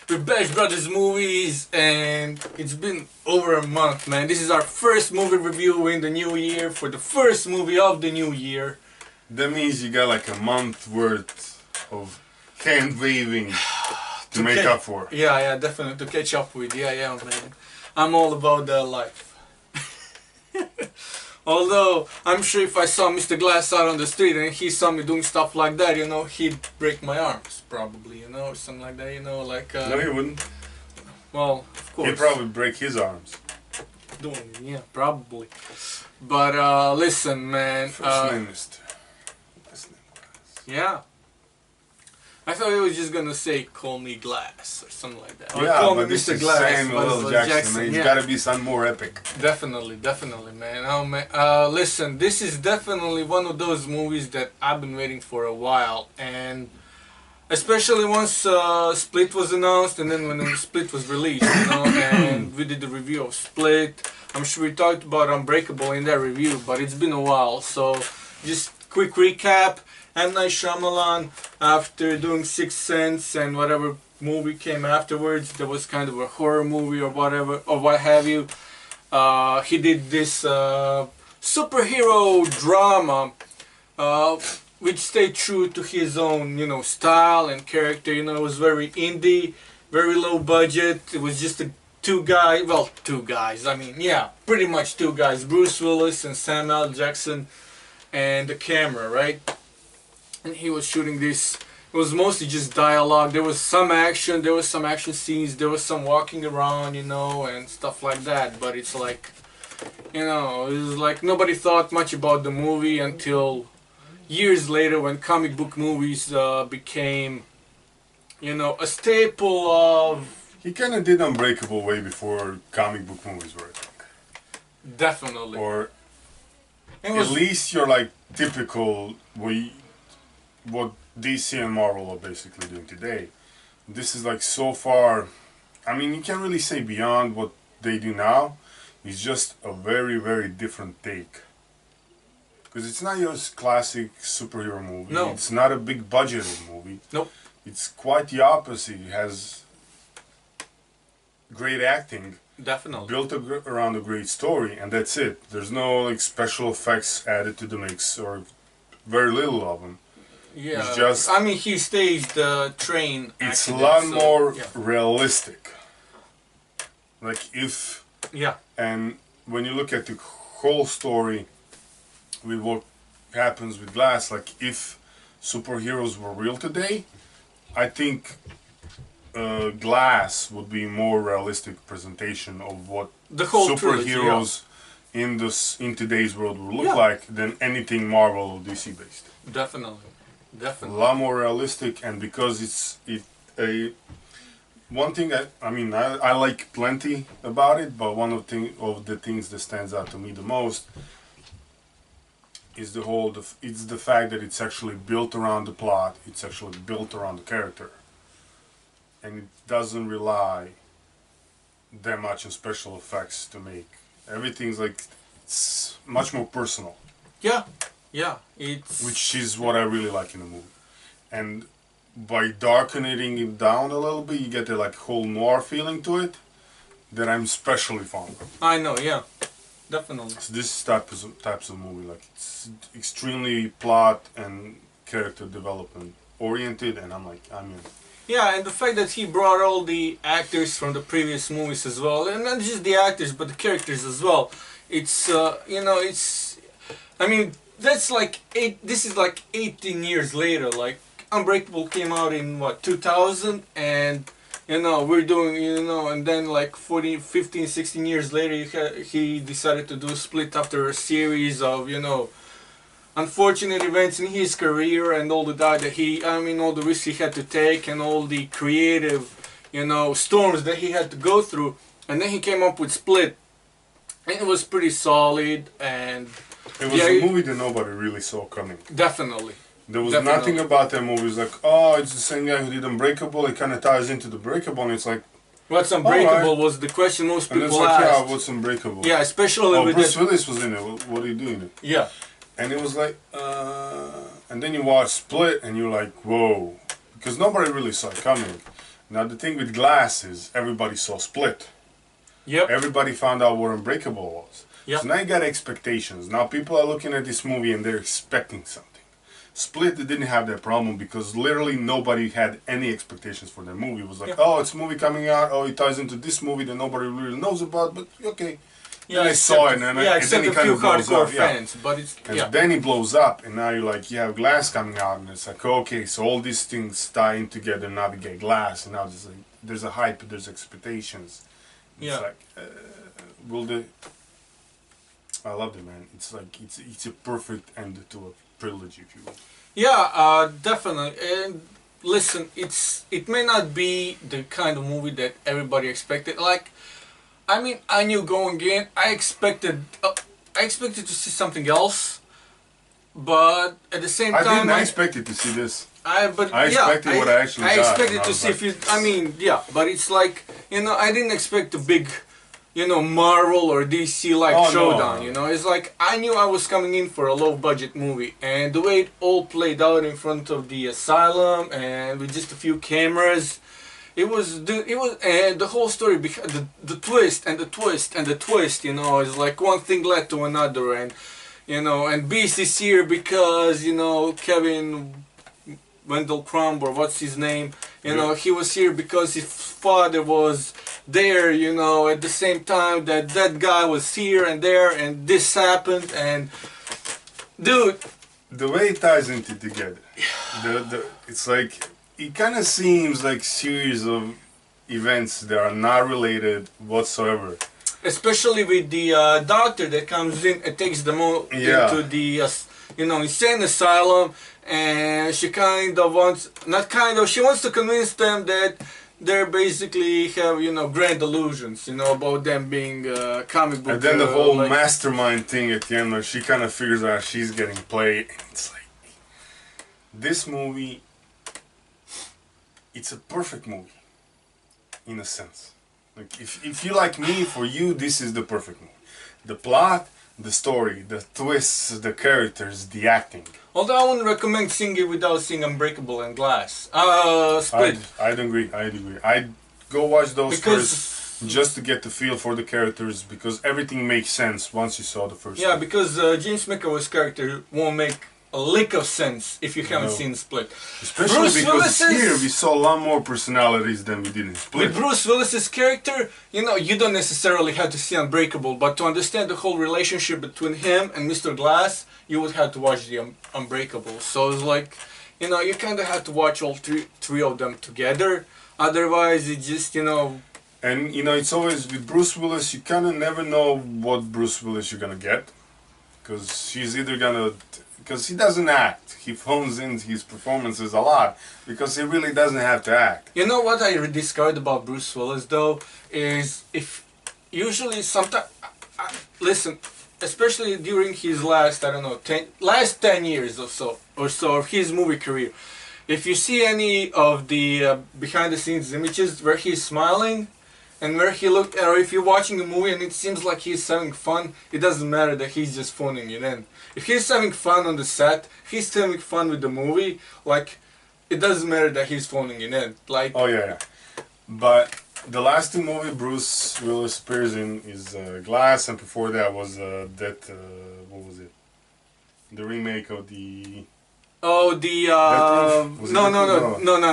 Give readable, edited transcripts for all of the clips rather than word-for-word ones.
with Bash Brothers Movies, and it's been over a month, man. This is our first movie review in the new year for the first movie of the new year. That means you got like a month worth of hand waving to make up for. Yeah, definitely to catch up with. Yeah, man. I'm all about that life. Although, I'm sure if I saw Mr. Glass out on the street and he saw me doing stuff like that, you know, he'd break my arms, probably, you know, or something like that, you know, like... No, he wouldn't. Well, of course. He'd probably break his arms. Yeah, probably. But, listen, man... First name Mr. Last name Glass. Yeah. I thought he was just gonna say, call me Glass, or something like that. Or yeah, call but me this Mr. is Glass. Samuel L. Jackson, man. It's gotta be something more epic. Definitely, man. Oh, man. Listen, this is definitely one of those movies that I've been waiting for a while, and especially once Split was announced, and then when the Split was released, you know, and we did the review of Split. I'm sure we talked about Unbreakable in that review, but it's been a while, so just quick recap. M Night Shyamalan, after doing Sixth Sense and whatever movie came afterwards, that was kind of a horror movie or whatever, or what have you. He did this superhero drama, which stayed true to his own, you know, style and character. You know, it was very indie, very low budget. It was just two guys. I mean, yeah, pretty much two guys: Bruce Willis and Samuel L. Jackson, and the camera, right? And he was shooting this. It was mostly just dialogue. There was some action. There was some action scenes. There was some walking around, you know, and stuff like that. But it's like, you know, it was like nobody thought much about the movie until years later when comic book movies became, you know, a staple of... He kind of did Unbreakable way before comic book movies were, I think. Definitely. Or at least you're like typical what DC and Marvel are basically doing today. This is like so far, I mean, you can't really say beyond what they do now. It's just a very, very different take. Because it's not your classic superhero movie. No. It's not a big budgeted movie. Nope. It's quite the opposite. It has great acting. Definitely. Built around a great story, and that's it. There's no like special effects added to the mix, or very little of them. Yeah, it's just, I mean, he staged the train. It's a lot more realistic. Like if... Yeah. And when you look at the whole story with what happens with Glass, like if superheroes were real today, I think Glass would be a more realistic presentation of what the whole superheroes in today's world would look like than anything Marvel or DC based. Definitely. A lot more realistic, and because one thing I like plenty about it, but one of the things that stands out to me the most is the fact that it's actually built around the plot. It's actually built around the character, and it doesn't rely that much on special effects to make everything's like it's much more personal. Yeah, it's... Which is what I really like in the movie. And by darkening it down a little bit, you get the like whole noir feeling to it that I'm especially fond of. I know, yeah. Definitely. So this types of movie, like it's extremely plot and character development oriented, and I'm in. Yeah, and the fact that he brought all the actors from the previous movies as well, and not just the actors, but the characters as well. It's, you know, it's... I mean... That's like this is like 18 years later. Like Unbreakable came out in what, 2000, and you know we're doing, you know, and then like 15, 16 years later he decided to do Split after a series of, you know, unfortunate events in his career and all the all the risks he had to take and all the creative, you know, storms that he had to go through, and then he came up with Split, and it was pretty solid. And it was a movie that nobody really saw coming. Definitely. There was nothing about that movie. It's like, oh, it's the same guy who did Unbreakable. It kind of ties into the Breakable, and it's like... What's Unbreakable was the question most people asked. And it's like, yeah, what's Unbreakable? Yeah, especially with Bruce Willis was in it. What are you doing it? Yeah. And it was like, and then you watch Split, and you're like, whoa. Because nobody really saw it coming. Now the thing with Glass is everybody saw Split. Yep. Everybody found out what Unbreakable was. Yep. So now you got expectations. Now people are looking at this movie and they're expecting something. Split didn't have that problem because literally nobody had any expectations for that movie. It was like, oh, it's a movie coming out. Oh, it ties into this movie that nobody really knows about. But okay. Yeah, I saw it, and except then it a kind few of blows hardcore up. fans, but it's And then it blows up, and now you're like, you have Glass coming out, and it's like, okay, so all these things tie in together. Now we get Glass, and now there's a hype, there's expectations. It's like, will the? I love it, man. It's like it's a perfect end to a trilogy, if you will. Yeah, definitely. And listen, it may not be the kind of movie that everybody expected. Like, I mean, I knew going in, I expected to see something else, but at the same time, I expected to see this. I expected what I actually got. I expected to see but it's like, I didn't expect a big, Marvel or DC like showdown. No. It's like I knew I was coming in for a low budget movie, and the way it all played out in front of the asylum and with just a few cameras. It was, and the whole story, the twist and the twist and the twist, is like one thing led to another, and, and Beast is here because, Kevin Wendell Crumb, or what's his name, he was here because his father was there, at the same time that guy was here and there, and this happened, and, dude. The way it ties into together, it's like, it kind of seems like series of events that are not related whatsoever. Especially with the doctor that comes in and takes them all into the, insane asylum, and she she wants to convince them that they basically have, grand illusions, about them being comic book. And then the whole mastermind thing at the end, where she kind of figures out she's getting played. It's like, this movie, it's a perfect movie, in a sense. Like, if you like me, for you, this is the perfect movie. The plot, the story, the twists, the characters, the acting. Although I wouldn't recommend seeing it without seeing Unbreakable and Glass. Split. I'd agree. I'd go watch those first, just to get the feel for the characters, because everything makes sense once you saw the first. Yeah, because James McAvoy's character won't make a lick of sense if you haven't seen Split. Especially Bruce because here we saw a lot more personalities than we did in Split. With Bruce Willis's character, you don't necessarily have to see Unbreakable, but to understand the whole relationship between him and Mr. Glass, you would have to watch the Unbreakable. So it's like, you kind of have to watch all three of them together. Otherwise, it just, And, it's always, with Bruce Willis, you kind of never know what Bruce Willis you're going to get. Because she's either going to... Because he doesn't act. He phones in his performances a lot because he really doesn't have to act. You know what I discovered about Bruce Willis though is usually sometimes listen, especially during his last 10 years or so of his movie career. If you see any of the behind the scenes images where he's smiling and where he looked, or if you're watching a movie and it seems like he's having fun, it doesn't matter that he's just phoning it in. If he's having fun on the set, he's having fun with the movie, like, it doesn't matter that he's phoning it in. Like, oh yeah. But the last two movies Bruce Willis appears in is Glass, and before that was what was it? The remake of the... Oh, the... No,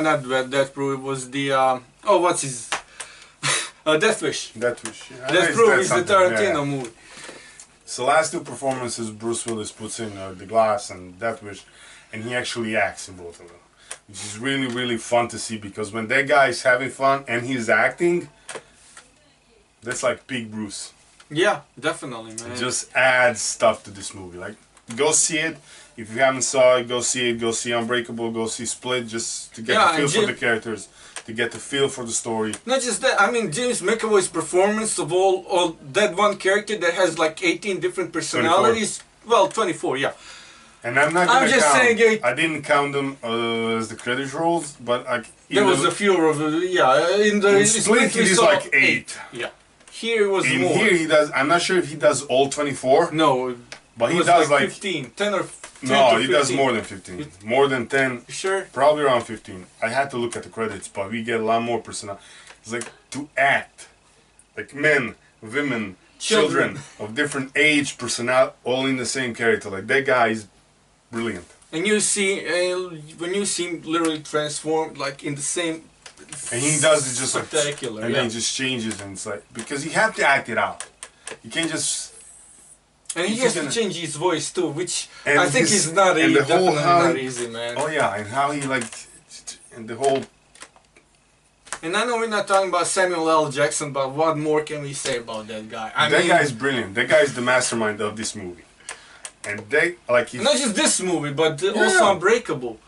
not Death Proof. It was the... what's his... Death Wish. Death Wish. Yeah. Death Proof is the Tarantino movie. So last two performances Bruce Willis puts in The Glass and Death Wish, and he actually acts in both of them, which is really, really fun to see, because when that guy is having fun and he's acting, that's like peak Bruce. Yeah, definitely, man. It just adds stuff to this movie. Like, go see it. If you haven't saw it, go see it. Go see Unbreakable. Go see Split, just to get the feel for the characters, to get the feel for the story. Not just that, I mean, James McAvoy's performance of all that one character that has like 18 different personalities. 24. Well, 24, yeah. And I'm not gonna count. I didn't count them as the credit rolls, but there was a few of in Split he is like 8. Yeah. Here was more. Here he does. I'm not sure if he does all 24. No. But It he was does like 15, 10 or 10 no, to he 15. does more than 15. More than 10. You sure? Probably around 15. I had to look at the credits, but we get a lot more personnel. It's like to act like men, women, children of different age, personnel, all in the same character. Like that guy is brilliant. And you see, when you see him literally transformed, like in the same. And he does it just like, spectacular, and then he just changes, and it's like because you have to act it out. You can't just. And he has to change his voice too, which And I think is not easy. Definitely not easy, man. Oh yeah, and how he like, and the whole. And I know we're not talking about Samuel L. Jackson, but what more can we say about that guy? That guy is brilliant. That guy is the mastermind of this movie. And they like not just this movie, but also Unbreakable.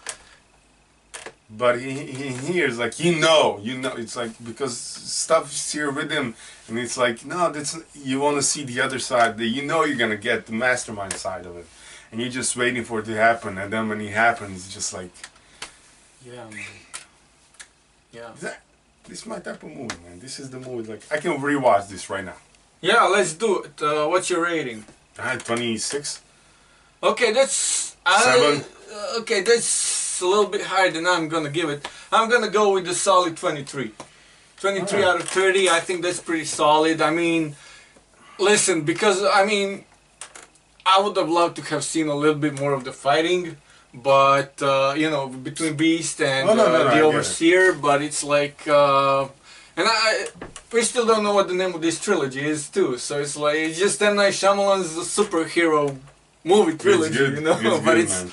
But he hears like you know, it's like because stuff's here with him, and it's like no, that's you want to see the other side. That you know you're gonna get the mastermind side of it, and you're just waiting for it to happen. And then when it happens, it's just like yeah, man. Yeah. This is my type of movie, man. This is the movie. Like I can rewatch this right now. Yeah, let's do it. What's your rating? I had 26. Okay, that's 7. Okay, that's a little bit higher than I'm gonna give it. I'm gonna go with a solid 23. 23 out of 30. I think that's pretty solid. I mean, listen, because I mean, I would have loved to have seen a little bit more of the fighting, but you know, between Beast and the Overseer. But it's like, and we still don't know what the name of this trilogy is too. So it's like it's just M Night Shyamalan's superhero movie trilogy, you know. But it's man.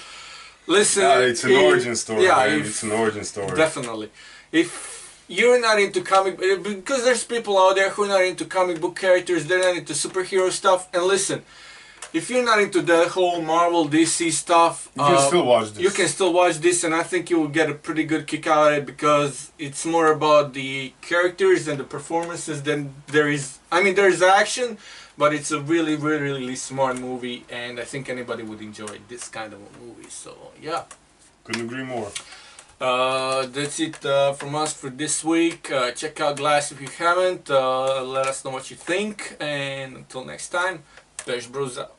Listen, it's an origin story. Yeah, it's an origin story. Definitely. If you're not into comic, because there's people out there who are not into comic book characters, they're not into superhero stuff. And listen, if you're not into the whole Marvel, DC stuff, you can still watch this. You can still watch this, and I think you will get a pretty good kick out of it because it's more about the characters and the performances than there is. I mean, there's action. But it's a really, really, really smart movie, and I think anybody would enjoy this kind of a movie. So, yeah. Couldn't agree more. That's it from us for this week. Check out Glass if you haven't. Let us know what you think. And until next time, Pesh Bros out.